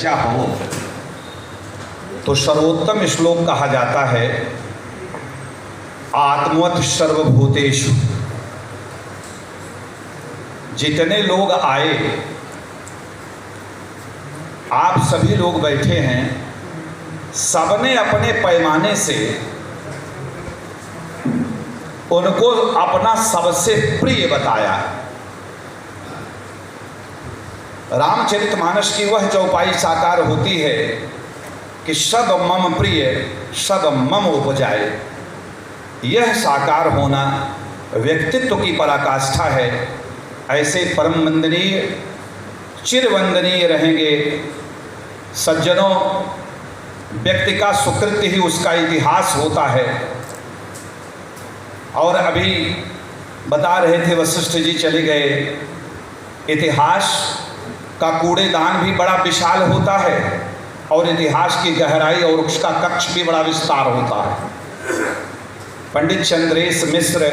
चर्चा हो तो सर्वोत्तम श्लोक कहा जाता है आत्मवत् सर्वभूतेषु। जितने लोग आए, आप सभी लोग बैठे हैं, सबने अपने पैमाने से उनको अपना सबसे प्रिय बताया। रामचरितमानस की वह चौपाई साकार होती है कि सद मम प्रिय सद मम उपजाए। यह साकार होना व्यक्तित्व की पराकाष्ठा है। ऐसे परम वंदनीय चिरवंदनीय रहेंगे सज्जनों। व्यक्ति का सुकृत्य ही उसका इतिहास होता है। और अभी बता रहे थे वशिष्ठ जी, चले गए, इतिहास का कूड़ेदान भी बड़ा विशाल होता है और इतिहास की गहराई और उसका कक्ष भी बड़ा विस्तार होता है। पंडित चंद्रेश मिश्र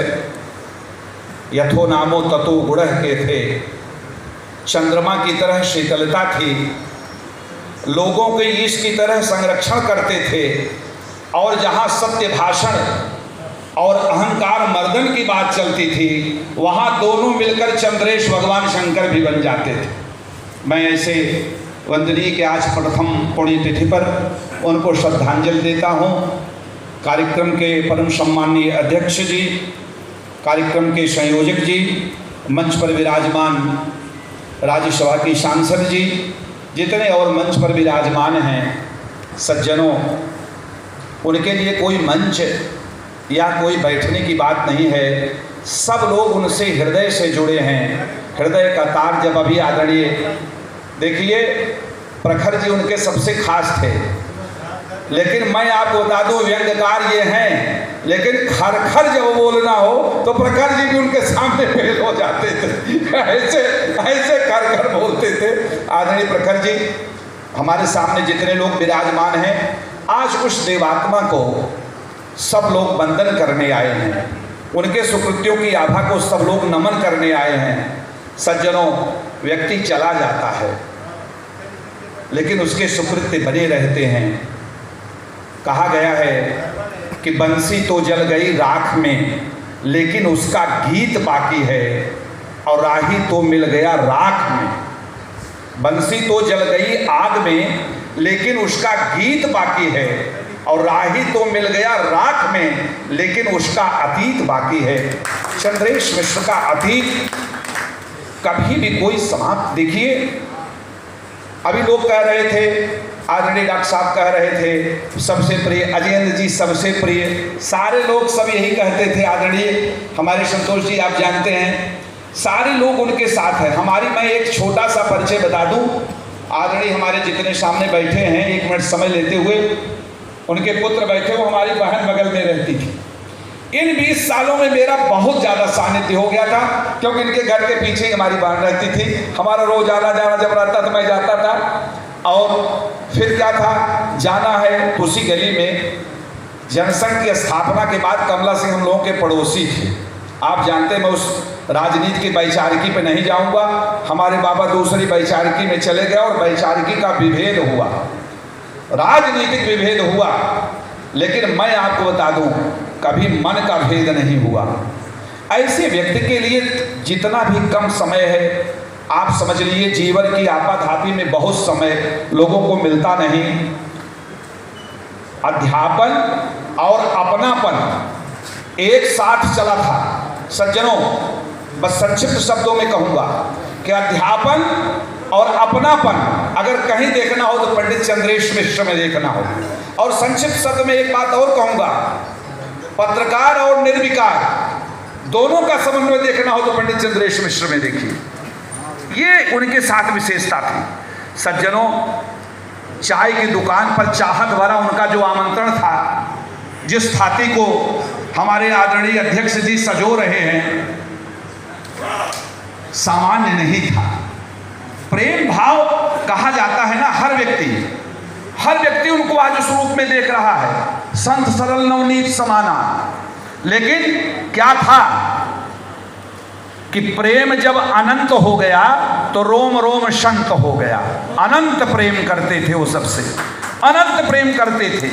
यथो नामो ततो गुणः के थे। चंद्रमा की तरह शीतलता थी, लोगों के ईश की तरह संरक्षण करते थे, और जहाँ सत्य भाषण और अहंकार मर्दन की बात चलती थी, वहाँ दोनों मिलकर चंद्रेश भगवान शंकर भी बन जाते थे। मैं ऐसे वंदनीय के आज प्रथम पुण्यतिथि पर उनको श्रद्धांजलि देता हूँ। कार्यक्रम के परम सम्माननीय अध्यक्ष जी, कार्यक्रम के संयोजक जी, मंच पर विराजमान राज्यसभा की सांसद जी, जितने और मंच पर विराजमान हैं सज्जनों, उनके लिए कोई मंच या कोई बैठने की बात नहीं है। सब लोग उनसे हृदय से जुड़े हैं। हृदय का तार जब अभी आदरणीय, देखिए प्रखर जी उनके सबसे खास थे, लेकिन मैं आपको बता दूं व्यंग्यकार ये हैं, लेकिन खरखर जब बोलना हो तो प्रखर जी भी उनके सामने फेल हो जाते थे। ऐसे ऐसे खरखर बोलते थे आदरणीय प्रखर जी। हमारे सामने जितने लोग विराजमान हैं, आज उस देवात्मा को सब लोग वंदन करने आए हैं, उनके सुकृत्यों की आभा को सब लोग नमन करने आए हैं। सज्जनों, व्यक्ति चला जाता है लेकिन उसके सुकृत्य बने रहते हैं। कहा गया है कि बंसी तो जल गई राख में लेकिन उसका गीत बाकी है, और राही तो मिल गया राख में। बंसी तो जल गई आग में लेकिन उसका गीत बाकी है, और राही तो मिल गया राख में लेकिन उसका अतीत बाकी है। चंद्रेश मिश्र का अतीत कभी भी कोई समाप्त, देखिए अभी लोग कह रहे थे, आदरणीय डॉक्टर साहब कह रहे थे सबसे प्रिय अजयेंद्र जी, सबसे प्रिय, सारे लोग सब यही कहते थे। आदरणीय हमारे संतोष जी आप जानते हैं, सारे लोग उनके साथ हैं। मैं एक छोटा सा परिचय बता दूं। आदरणीय हमारे जितने सामने बैठे हैं, 1 मिनट समय लेते हुए, उनके पुत्र बैठे, वो हमारी बहन बगल में रहती थी। इन 20 सालों में मेरा बहुत ज़्यादा सानिध्य हो गया था, क्योंकि इनके घर के पीछे ही हमारी बहन रहती थी। हमारा रोज आना जाना जब रहता तो मैं जाता था। और फिर क्या था, जाना है उसी गली में। जनसंघ की स्थापना के बाद कमला सिंह हम लोगों के पड़ोसी थे। आप जानते हैं, मैं उस राजनीति की वैचारिकी पे नहीं जाऊंगा। हमारे बाबा दूसरी वैचारिकी में चले गए और वैचारिकी का विभेद हुआ, राजनीतिक विभेद हुआ। लेकिन मैं आपको बता दूं, कभी मन का भेद नहीं हुआ। ऐसे व्यक्ति के लिए जितना भी कम समय है, आप समझ लीजिए जीवन की आपाधापी में बहुत समय लोगों को मिलता नहीं। अध्यापन और अपनापन एक साथ चला था सज्जनों। बस संक्षिप्त शब्दों में कहूंगा कि अध्यापन और अपनापन अगर कहीं देखना हो तो पंडित चंद्रेश मिश्र में देखना हो। और संक्षिप्त शब्द में एक बात और कहूंगा, पत्रकार और निर्विकार दोनों का समन्वय देखना हो तो पंडित चंद्रेश मिश्र में देखिए। ये उनके साथ विशेषता थी। सज्जनों, चाय की दुकान पर चाहत भरा उनका जो आमंत्रण था, जिस छाती को हमारे आदरणीय अध्यक्ष जी सजो रहे हैं, सामान्य नहीं था। प्रेम भाव कहा जाता है ना, हर व्यक्ति उनको आज उस रूप में देख रहा है, संत सरल नवनीत समाना। लेकिन क्या था कि प्रेम जब अनंत हो गया तो रोम रोम शंक हो गया। अनंत प्रेम करते थे वो सबसे, अनंत प्रेम करते थे।